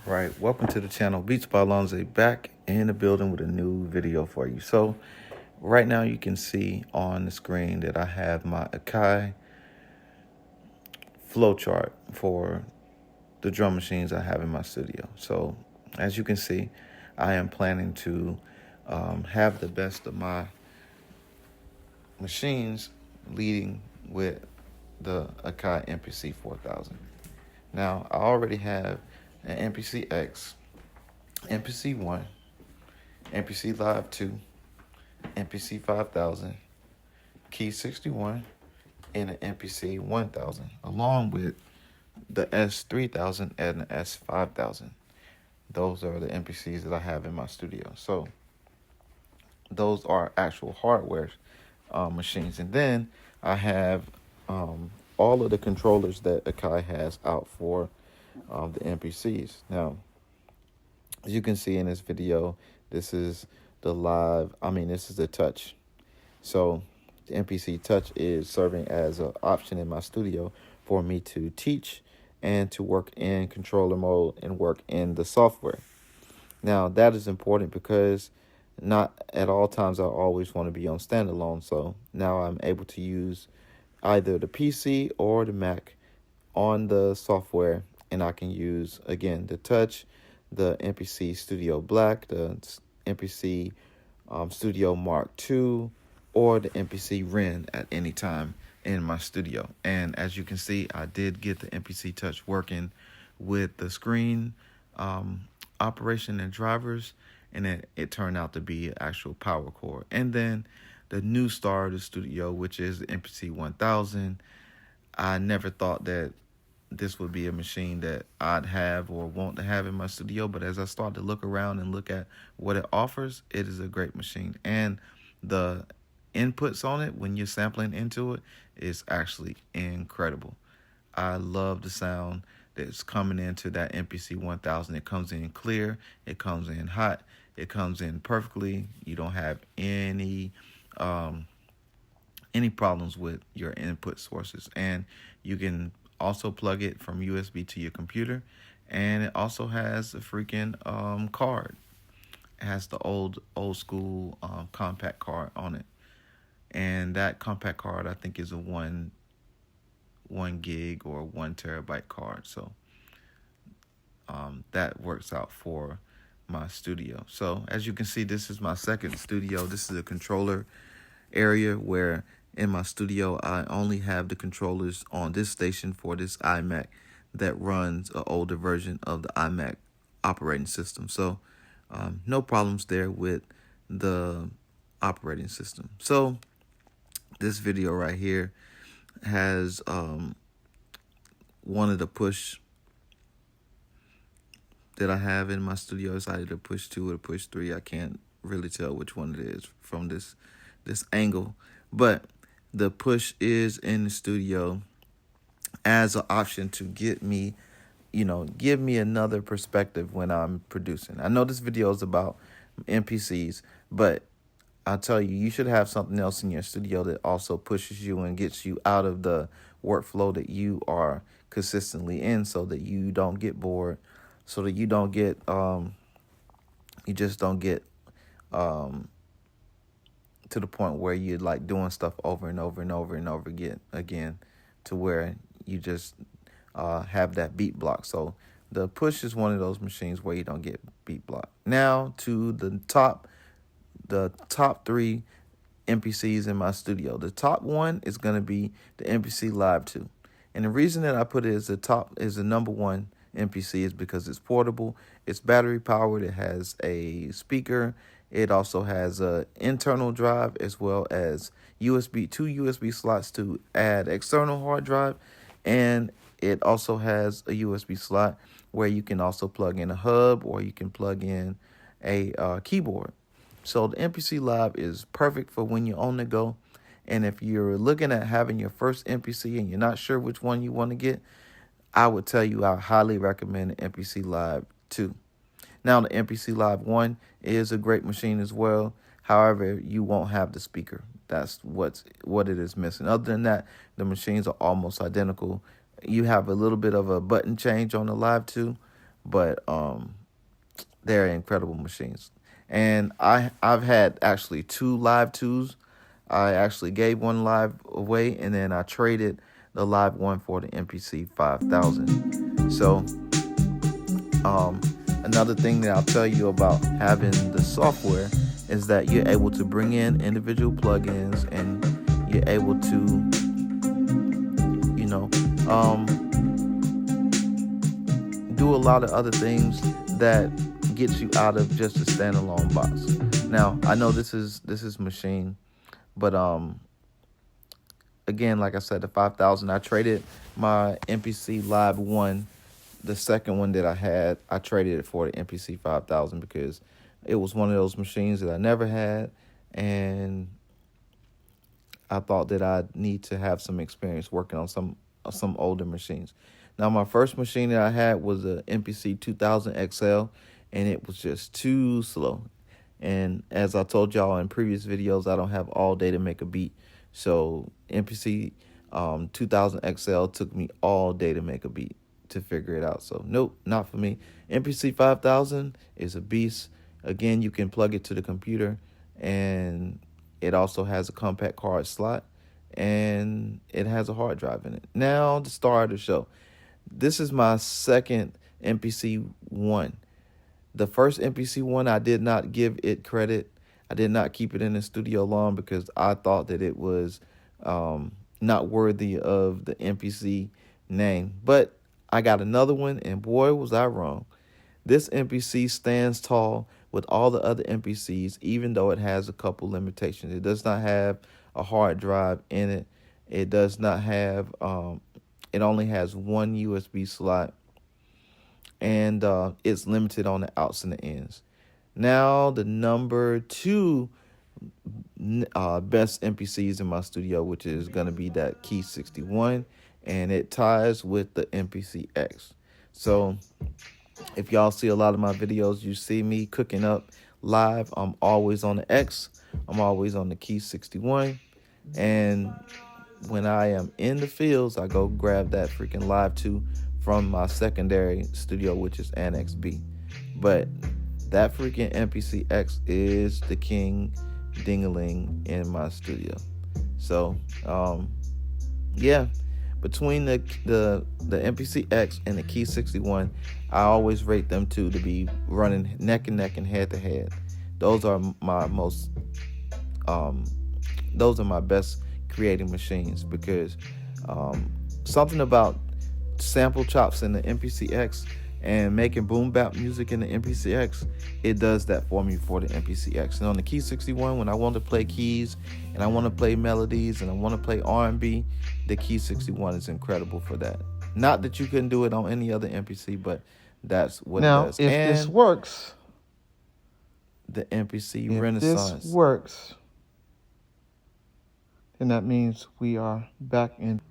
Right, welcome to the channel. BeatsbyLonza back in the building with a new video for you. So right now you can see on the screen that I have my Akai flowchart for the drum machines I have in my studio. So as you can see, I am planning to have the best of my machines leading with the Akai MPC 4000. Now I already have an MPC X, MPC 1, MPC Live 2, MPC 5000, Key 61, and an MPC 1000, along with the S3000 and the S5000. Those are the MPCs that I have in my studio. So those are actual hardware machines. And then I have all of the controllers that Akai has out for the MPCs. Now, as you can see in this video, this is the this is the touch. So the MPC touch is serving as an option in my studio for me to teach and to work in controller mode and work in the software. Now that is important because not at all times I always want to be on standalone. So now I'm able to use either the PC or the Mac on the software, and I can use, again, the touch, the MPC Studio Black, the MPC Studio Mark II, or the MPC Ren at any time in my studio. And as you can see, I did get the MPC Touch working with the screen operation and drivers, and it turned out to be an actual power cord. And then the new star of the studio, which is the MPC 1000, I never thought that this would be a machine that I'd have or want to have in my studio, but as I start to look around and look at what it offers, it is a great machine. And the inputs on it, when you're sampling into it, is actually incredible. I love the sound that's coming into that MPC 1000. It comes in clear, it comes in hot, it comes in perfectly. You don't have any problems with your input sources, and you can also plug it from USB to your computer, and it also has a freaking card. It has the old school compact card on it, and that compact card I think is a 1 gig or 1 terabyte card. So that works out for my studio. So as you can see, this is my second studio. This is a controller area where in my studio I only have the controllers on this station for this iMac that runs an older version of the iMac operating system. So no problems there with the operating system. So this video right here has one of the push that I have in my studio. It's either the push 2 or the push 3. I can't really tell which one it is from this angle, but the push is in the studio as an option to give me another perspective when I'm producing. I know this video is about MPCs, but I'll tell you, you should have something else in your studio that also pushes you and gets you out of the workflow that you are consistently in, so that you don't get bored, so that you don't get to the point where you're like doing stuff over and over and over and over again to where you just have that beat block. So the push is one of those machines where you don't get beat block. Now to the top 3 MPCs in my studio. The top one is going to be the MPC Live 2. And the reason that I put it as the number 1 MPC is because it's portable, it's battery powered, it has a speaker, it also has a internal drive as well as two USB slots to add external hard drive, and it also has a USB slot where you can also plug in a hub or you can plug in a keyboard. So the MPC Live is perfect for when you're on the go. And if you're looking at having your first MPC and you're not sure which one you want to get, I would tell you I highly recommend the MPC Live 2. Now, the MPC Live 1 is a great machine as well. However, you won't have the speaker. That's what it is missing. Other than that, the machines are almost identical. You have a little bit of a button change on the Live 2, but they're incredible machines. And I've had actually 2 Live 2s. I actually gave one Live away, and then I traded the Live 1 for the MPC 5000. So another thing that I'll tell you about having the software is that you're able to bring in individual plugins, and you're able to, do a lot of other things that gets you out of just a standalone box. Now, I know this is machine, but again, like I said, the 5000, I traded my MPC Live 1, the second one that I had, I traded it for the MPC 5000 because it was one of those machines that I never had, and I thought that I'd need to have some experience working on some older machines. Now, my first machine that I had was a MPC 2000 XL, and it was just too slow. And as I told y'all in previous videos, I don't have all day to make a beat. So MPC 2000 XL took me all day to make a beat, to figure it out. So nope, not for me. MPC 5000 is a beast. Again, you can plug it to the computer, and it also has a compact card slot, and it has a hard drive in it. Now, the star of the show. This is my second MPC 1. The first MPC 1, I did not give it credit. I did not keep it in the studio long because I thought that it was not worthy of the MPC name. But I got another one, and boy, was I wrong. This MPC stands tall with all the other MPCs, even though it has a couple limitations. It does not have a hard drive in it. It does not have, it only has one USB slot, and it's limited on the outs and the ends. Now, the number 2 best MPCs in my studio, which is going to be that Key 61, and it ties with the MPC X. So if y'all see a lot of my videos, you see me cooking up live. I'm always on the X. I'm always on the Key 61. And when I am in the fields, I go grab that freaking Live 2 from my secondary studio, which is Annex B. But that freaking MPC X is the king ding-a-ling in my studio. So, yeah, between the MPC X and the Key 61, I always rate them two to be running neck and neck and head to head. Those are my most, those are my best creating machines, because something about sample chops in the MPC X and making boom bap music in the MPC X, it does that for me for the MPC X. And on the Key 61, when I want to play keys and I want to play melodies and I want to play R&B, the Key 61 is incredible for that. Not that you couldn't do it on any other MPC, but that's what it does. Now, if this works, the MPC Renaissance. If this works, then that means we are back in.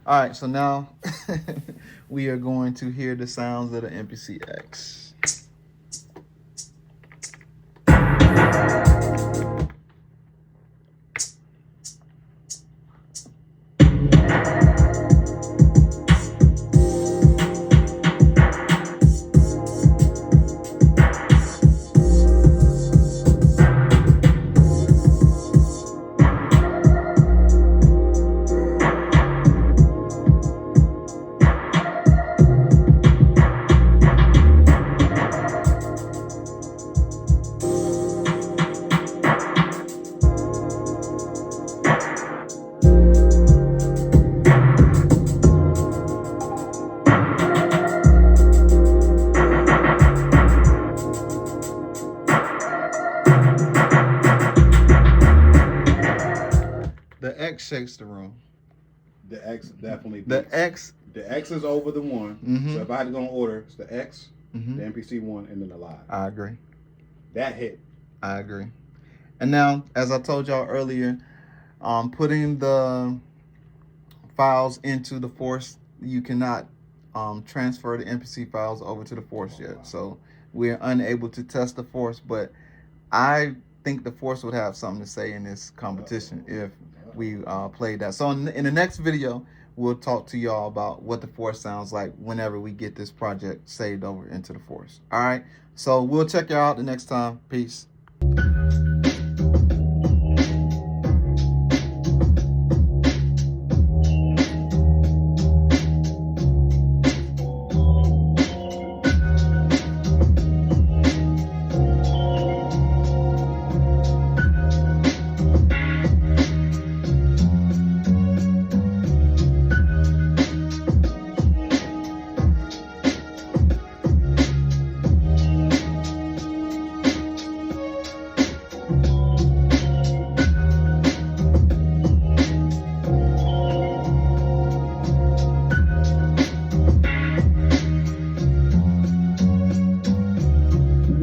All right, so now we are going to hear the sounds of the MPC X. The X shakes the room. The X definitely. The X is over the one. Mm-hmm. So if I had to go in order, it's the X, Mm-hmm. the MPC 1, and then the Live. I agree. That hit. I agree. And now, as I told y'all earlier, putting the files into the Force, you cannot transfer the MPC files over to the Force yet. So we're unable to test the Force, but I think the Force would have something to say in this competition if we played that. So in the next video, we'll talk to y'all about what the Force sounds like whenever we get this project saved over into the Force. All right, so we'll check y'all out the next time. Peace.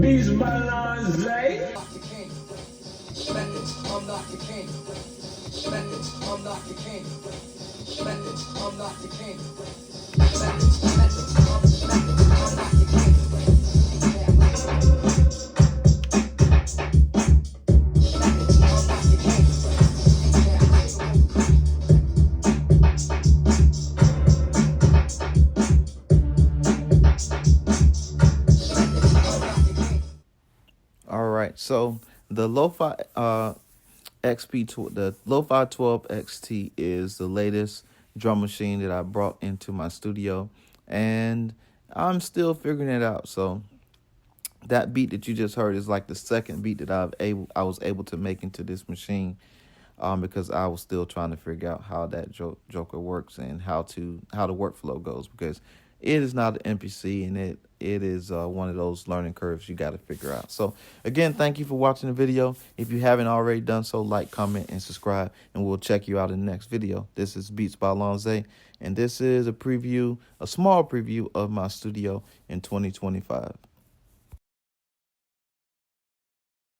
BeatsbyLonza. I'm not the king. Methods, I'm not the king. Methods, I'm not the king. Methods, I'm not the king. All right, so the Lo-Fi the Lo-Fi 12 XT is the latest drum machine that I brought into my studio, and I'm still figuring it out. So that beat that you just heard is like the second beat that I was able to make into this machine, because I was still trying to figure out how that joker works and how the workflow goes, because it is not an MPC, and it is one of those learning curves you got to figure out. So again, thank you for watching the video. If you haven't already done so, like, comment, and subscribe, and we'll check you out in the next video. This is BeatsbyLonza, and this is a small preview of my studio in 2025.